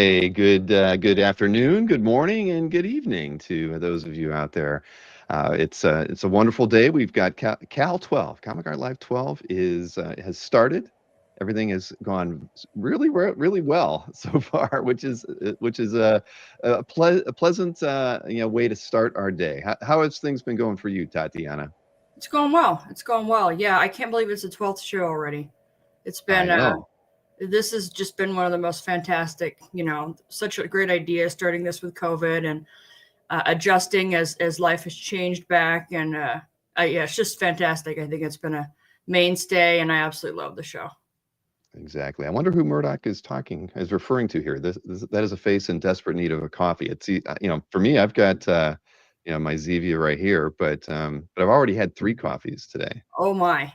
Hey, good afternoon, good morning, and good evening to those of you out there. It's a wonderful day. We've got Cal 12, Comic Art Live 12 is has started. Everything has gone really well so far, which is a pleasant way to start our day. How has things been going for you, Tatiana? It's going well. It's going well. Yeah, I can't believe it's the 12th show already. It's I been know. this has just been one of the most fantastic, such a great idea starting this with COVID and adjusting as life has changed back and yeah, it's just fantastic. I think it's been a mainstay and I absolutely love the show. Exactly. I wonder who Murdoch is referring to here. That is a face in desperate need of a coffee. For me, I've got my Zevia right here, but I've already had 3 coffees today. Oh my.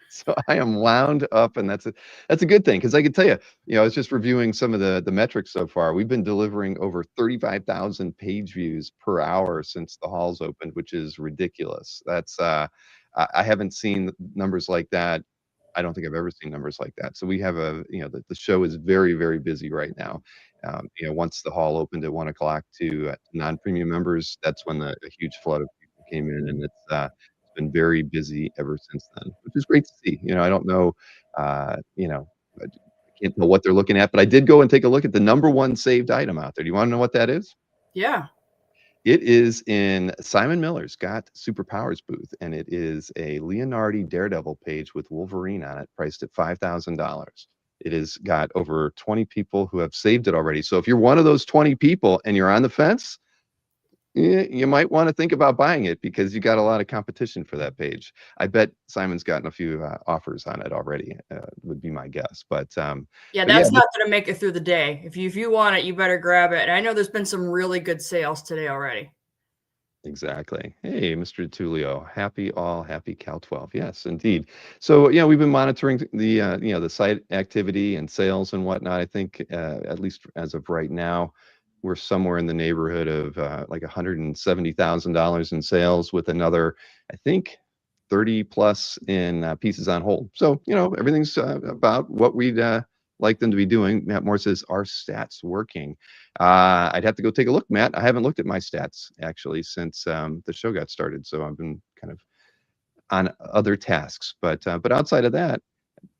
So I am wound up, and that's a good thing because I can tell you, I was just reviewing some of the metrics so far. We've been delivering over 35,000 page views per hour since the halls opened, which is ridiculous. I haven't seen numbers like that. I don't think I've ever seen numbers like that. So we have the show is very, very busy right now. Once the hall opened at 1 o'clock to non-premium members, that's when a huge flood of people came in, and it's been very busy ever since then, which is great to see. I don't know, I can't tell what they're looking at, but I did go and take a look at the number one saved item out there. Do you want to know what that is? Yeah. It is in Simon Miller's Got Superpowers booth, and it is a Leonardi Daredevil page with Wolverine on it, priced at $5,000. It has got over 20 people who have saved it already. So if you're one of those 20 people and you're on the fence, you might want to think about buying it because you got a lot of competition for that page. I bet Simon's gotten a few offers on it already, would be my guess. Yeah, But yeah, that's not going to make it through the day. If you want it, you better grab it. And I know there's been some really good sales today already. exactly. Hey, Mr. Tulio, happy Cal 12. Yes, indeed. So, we've been monitoring the site activity and sales and whatnot. I think, at least as of right now, we're somewhere in the neighborhood of like $170,000 in sales with another, I think, 30 plus in pieces on hold. So, everything's about what we'd like them to be doing. Matt Moore says, "Are stats working?" I'd have to go take a look, Matt. I haven't looked at my stats actually since the show got started. So I've been kind of on other tasks. But outside of that,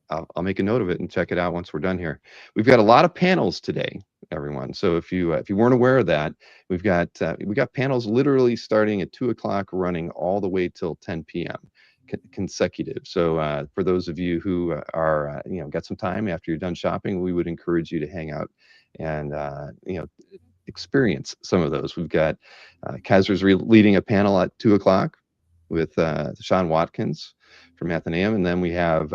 I'll make a note of it and check it out once we're done here. We've got a lot of panels today, everyone. So if you weren't aware of that, we got panels literally starting at 2 o'clock, running all the way till 10 p.m. Consecutive. So for those of you who are got some time after you're done shopping, we would encourage you to hang out and experience some of those. We've got Kaiser's leading a panel at 2 o'clock with Sean Watkins from Athenaeum, and then we have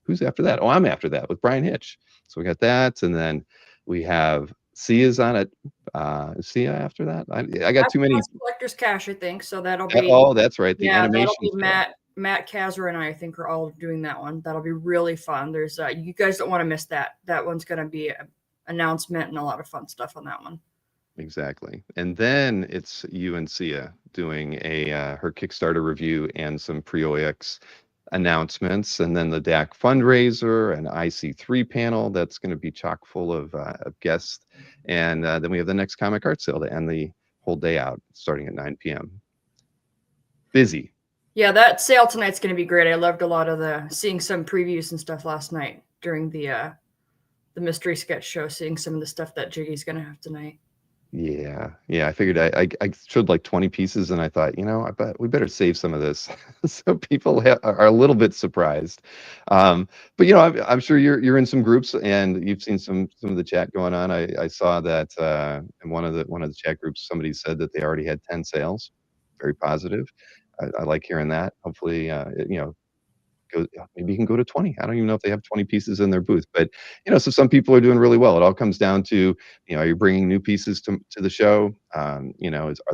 who's after that? Oh, I'm after that with Brian Hitch. So we got that, and then we have Sia's on it. Is Sia after that? I got too many. That's Collector's Cash, I think. So that'll be Oh, that's right, the yeah, that'll animation be show. Matt Kazra and I think are all doing that one. That'll be really fun. There's you guys don't want to miss that. That one's gonna be an announcement and a lot of fun stuff on that one. Exactly. And then it's you and Sia doing her Kickstarter review and some pre-OX announcements, and then the DAC fundraiser and IC3 panel that's going to be chock full of guests. And then we have the next comic art sale to end the whole day out starting at 9 p.m. Busy. Yeah, that sale tonight's gonna be great. I loved a lot of seeing some previews and stuff last night during the mystery sketch show, seeing some of the stuff that Jiggy's gonna have tonight. Yeah, yeah. I figured I showed like 20 pieces, and I thought, I bet we better save some of this, so people are a little bit surprised. But I'm sure you're in some groups, and you've seen some of the chat going on. I saw that in one of the chat groups, somebody said that they already had 10 sales. Very positive. I like hearing that. Hopefully, maybe you can go to 20. I don't even know if they have 20 pieces in their booth, but so some people are doing really well. It all comes down to, are you bringing new pieces to the show? Are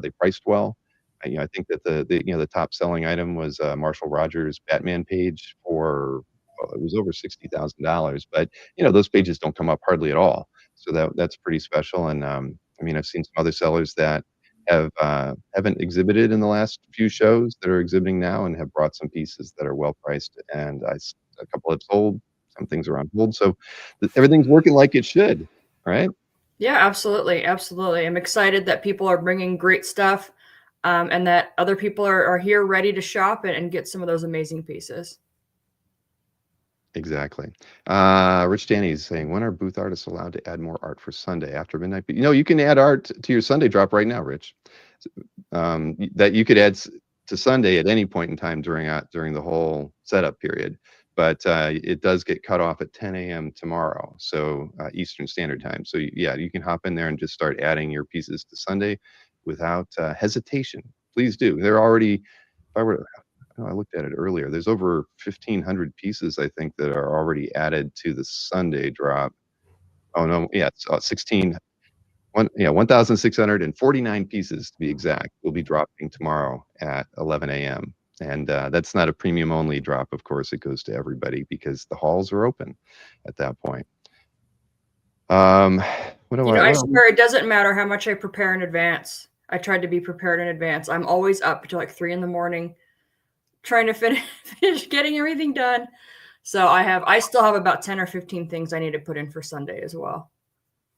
they priced well? I think that the top selling item was Marshall Rogers Batman page for, well, it was over $60,000, but those pages don't come up hardly at all. So that's pretty special. And I've seen some other sellers that haven't exhibited in the last few shows that are exhibiting now and have brought some pieces that are well priced, and a couple have sold, some things are on hold, so everything's working like it should, right? Yeah, absolutely, absolutely. I'm excited that people are bringing great stuff, and that other people are here ready to shop and get some of those amazing pieces. Exactly. Rich Danny is saying, when are booth artists allowed to add more art for Sunday after midnight? But, you can add art to your Sunday drop right now, Rich. That you could add to Sunday at any point in time during the whole setup period. But it does get cut off at 10 a.m. tomorrow, so Eastern Standard Time. So yeah, you can hop in there and just start adding your pieces to Sunday without hesitation. Please do. They're already. If I were I looked at it earlier. There's over 1,500 pieces, I think, that are already added to the Sunday drop. Oh no, yeah, it's 1,649 pieces to be exact. Will be dropping tomorrow at 11 a.m. And that's not a premium only drop, of course. It goes to everybody because the halls are open at that point. What do I? I Well, swear it doesn't matter how much I prepare in advance. I tried to be prepared in advance. I'm always up to like 3 in the morning trying to finish getting everything done. So I still have about 10 or 15 things I need to put in for Sunday as well.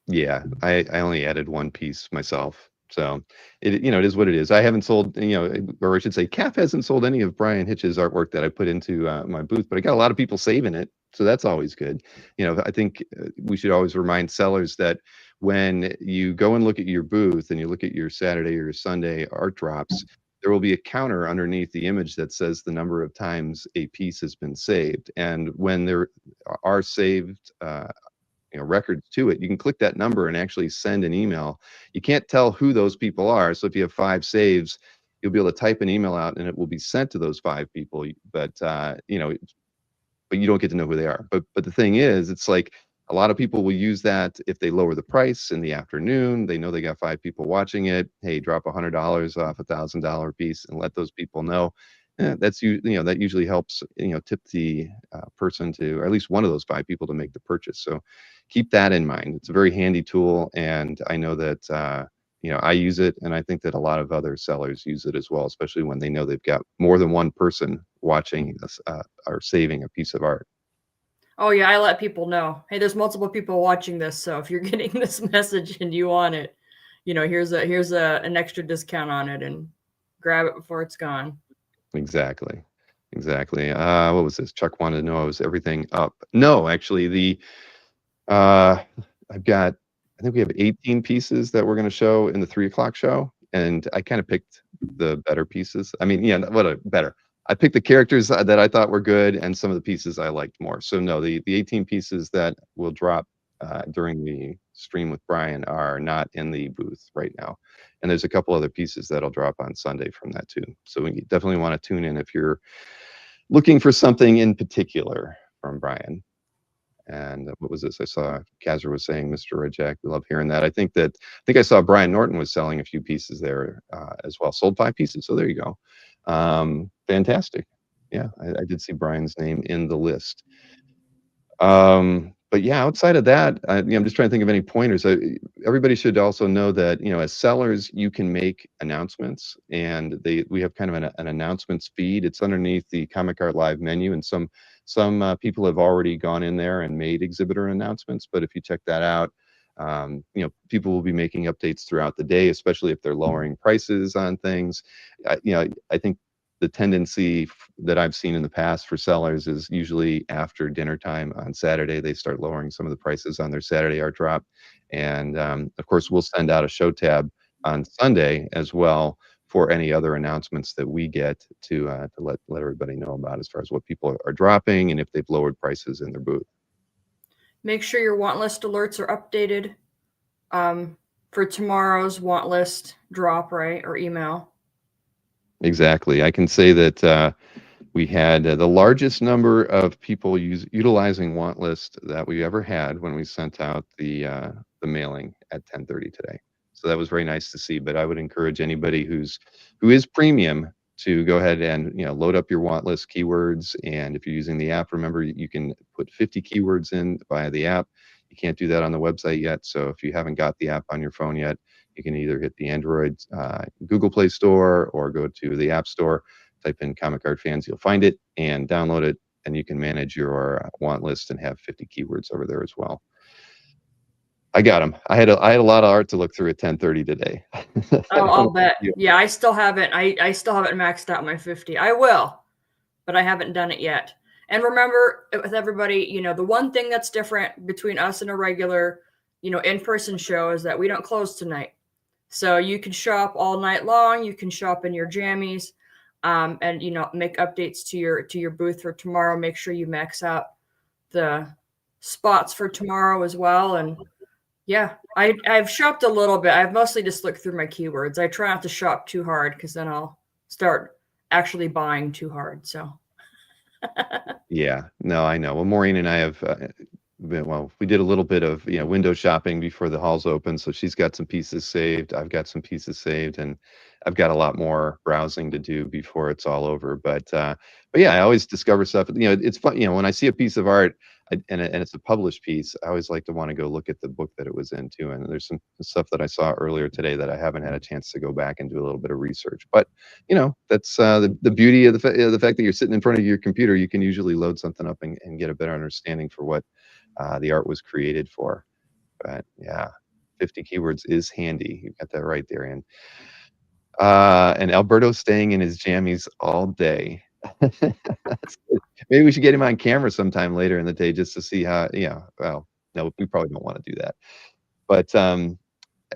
yeah, I only added one piece myself. So it is what it is. I haven't sold, or I should say, CAF hasn't sold any of Brian Hitch's artwork that I put into my booth, but I got a lot of people saving it, so that's always good. I think we should always remind sellers that when you go and look at your booth and you look at your Saturday or your Sunday art drops, there will be a counter underneath the image that says the number of times a piece has been saved, and when there are saved records to it, you can click that number and actually send an email. You can't tell who those people are, so if you have 5 saves, you'll be able to type an email out and it will be sent to those 5 people. But but you don't get to know who they are. But the thing is, it's like a lot of people will use that if they lower the price in the afternoon. They know they got 5 people watching it. Hey, drop $100 off $1,000 piece and let those people know. That usually helps tip the person to, or at least one of those 5 people, to make the purchase. So keep that in mind. It's a very handy tool, and I know that I use it, and I think that a lot of other sellers use it as well, especially when they know they've got more than one person watching this or saving a piece of art. Oh yeah, I let people know. Hey, there's multiple people watching this, so if you're getting this message and you want it, here's an extra discount on it, and grab it before it's gone. Exactly. Exactly. What was this? Chuck wanted to know, is everything up? No, actually, uh, I've got, I think we have 18 pieces that we're going to show in the 3 o'clock show, and I kind of picked the better pieces. I mean, yeah, what a better. I picked the characters that I thought were good, and some of the pieces I liked more. So no, the 18 pieces that will drop during the stream with Brian are not in the booth right now, and there's a couple other pieces that'll drop on Sunday from that too. So we definitely want to tune in if you're looking for something in particular from Brian. And what was this? I saw Kazra was saying, Mr. Rajak, we love hearing that. I think I saw Brian Norton was selling a few pieces there as well. Sold 5 pieces. So there you go. Fantastic. Yeah, I did see Brian's name in the list. But yeah, outside of that, I'm just trying to think of any pointers. Everybody should also know that, as sellers, you can make announcements, and we have kind of an announcements feed. It's underneath the Comic Art Live menu, and some people have already gone in there and made exhibitor announcements. But if you check that out, people will be making updates throughout the day, especially if they're lowering prices on things. I think the tendency that I've seen in the past for sellers is usually after dinner time on Saturday, they start lowering some of the prices on their Saturday art drop. And of course, we'll send out a show tab on Sunday as well for any other announcements that we get to let everybody know about, as far as what people are dropping and if they've lowered prices in their booth. Make sure your want list alerts are updated for tomorrow's want list drop, right, or email. Exactly. I can say that we had the largest number of people utilizing want list that we ever had when we sent out the mailing at 10:30 today. So that was very nice to see. But I would encourage anybody who is premium to go ahead and load up your want list keywords. And if you're using the app, remember you can put 50 keywords in via the app. You can't do that on the website yet. So if you haven't got the app on your phone yet, you can either hit the Android Google Play Store or go to the App Store, type in Comic Art Fans, you'll find it and download it, and you can manage your want list and have 50 keywords over there as well. I got them. I had a lot of art to look through at 10:30 today. I Oh, don't I'll know about bet. you. Yeah, I still haven't. I still haven't maxed out my 50. I will, but I haven't done it yet. And remember, with everybody, the one thing that's different between us and a regular, in-person show is that we don't close tonight. So you can shop all night long. You can shop in your jammies, and make updates to your booth for tomorrow. Make sure you max out the spots for tomorrow as well. And yeah, I've shopped a little bit. I've mostly just looked through my keywords. I try not to shop too hard because then I'll start actually buying too hard. So Yeah, no, I know. Well, Maureen and I have, we did a little bit of, window shopping before the halls open. So she's got some pieces saved. I've got some pieces saved, and I've got a lot more browsing to do before it's all over. But yeah, I always discover stuff. It's fun. When I see a piece of art, and it's a published piece, I always like to want to go look at the book that it was in too. And there's some stuff that I saw earlier today that I haven't had a chance to go back and do a little bit of research. But that's the beauty of the fact that you're sitting in front of your computer. You can usually load something up and get a better understanding for what the art was created for. But yeah, 50 keywords is handy. You got that right there, and Alberto's staying in his jammies all day. That's good. Maybe we should get him on camera sometime later in the day just to see how. Yeah, well, no, we probably don't want to do that. But end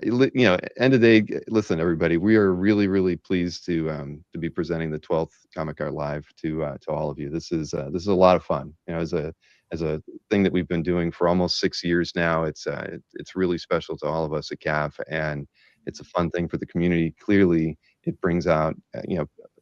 of the day, listen, everybody, we are really, really pleased to be presenting the 12th Comic Art Live to all of you. This is a lot of fun. As a thing that we've been doing for almost 6 years now. It's really special to all of us at CAF, and it's a fun thing for the community. Clearly, it brings out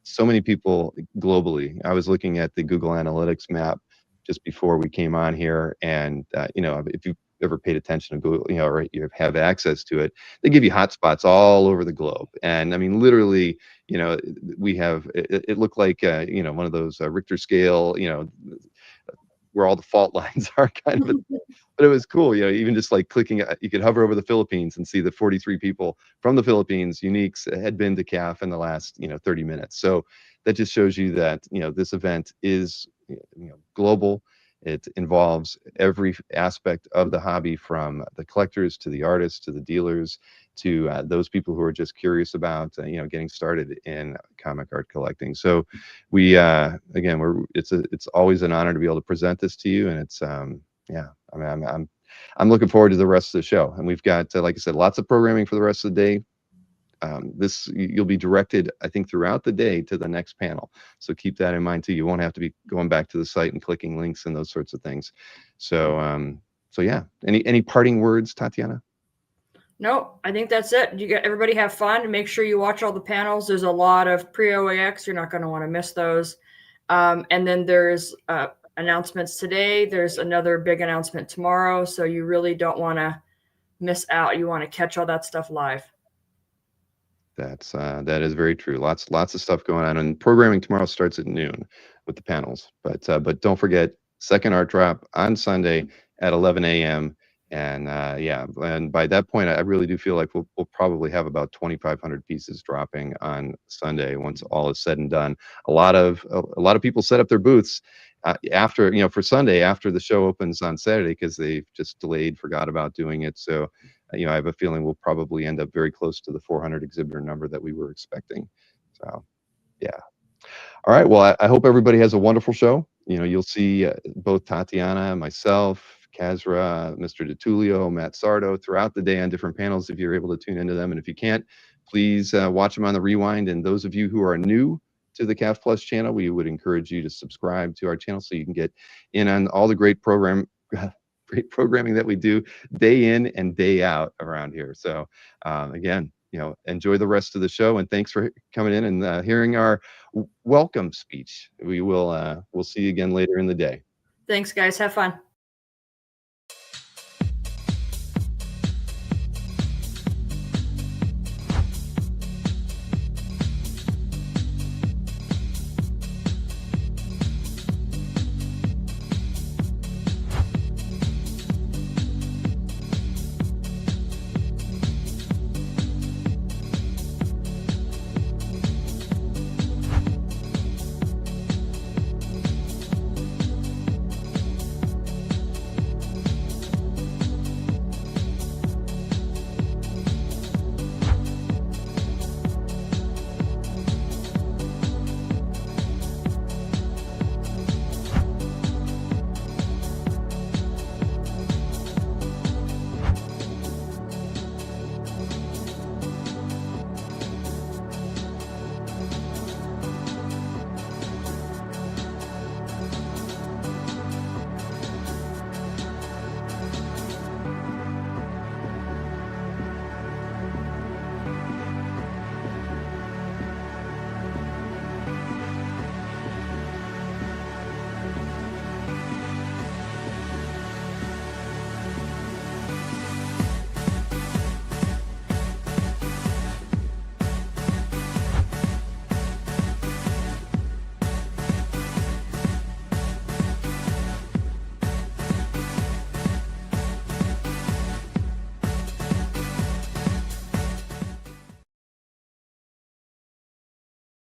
so many people globally. I was looking at the Google Analytics map just before we came on here, and if you ever paid attention to Google, or you have access to it, they give you hotspots all over the globe. And I mean, literally, we have, it looked like, one of those Richter scale, where all the fault lines are kind of a thing. But it was cool, even just like clicking, you could hover over the Philippines and see that 43 people from the Philippines, uniques, had been to CAF in the last, 30 minutes. So that just shows you that, this event is, global. It involves every aspect of the hobby, from the collectors to the artists to the dealers to those people who are just curious about getting started in comic art collecting. So we again, it's always an honor to be able to present this to you, and it's yeah, I mean, I'm looking forward to the rest of the show. And we've got, like I said, lots of programming for the rest of the day. You'll be directed, I think, throughout the day to the next panel. So keep that in mind too. You won't have to be going back to the site and clicking links and those sorts of things. So yeah, any parting words, Tatiana? no, I think that's it. Everybody have fun. Make sure you watch all the panels. There's a lot of pre-OAX. You're not going to want to miss those. And then there's announcements today. There's another big announcement tomorrow. So you really don't want to miss out. You want to catch all that stuff live. That is very true. Lots of stuff going on, and programming tomorrow starts at noon with the panels. But don't forget, second art drop on Sunday at 11 a.m. And yeah, and by that point, I really do feel like we'll probably have about 2,500 pieces dropping on Sunday once all is said and done. A lot of people set up their booths after, for Sunday after the show opens on Saturday, because they've just forgot about doing it. So I have a feeling we'll probably end up very close to the 400 exhibitor number that we were expecting. So yeah. All right. Well, I hope everybody has a wonderful show. You'll see both Tatiana, myself, Kazra, Mr. DeTulio, Matt Sardo throughout the day on different panels if you're able to tune into them. And if you can't, please watch them on the rewind. And those of you who are new to the CAF Plus channel, we would encourage you to subscribe to our channel so you can get in on all the great programming that we do day in and day out around here. So again, enjoy the rest of the show, and thanks for coming in and hearing our welcome speech. We'll see you again later in the day. Thanks, guys. Have fun.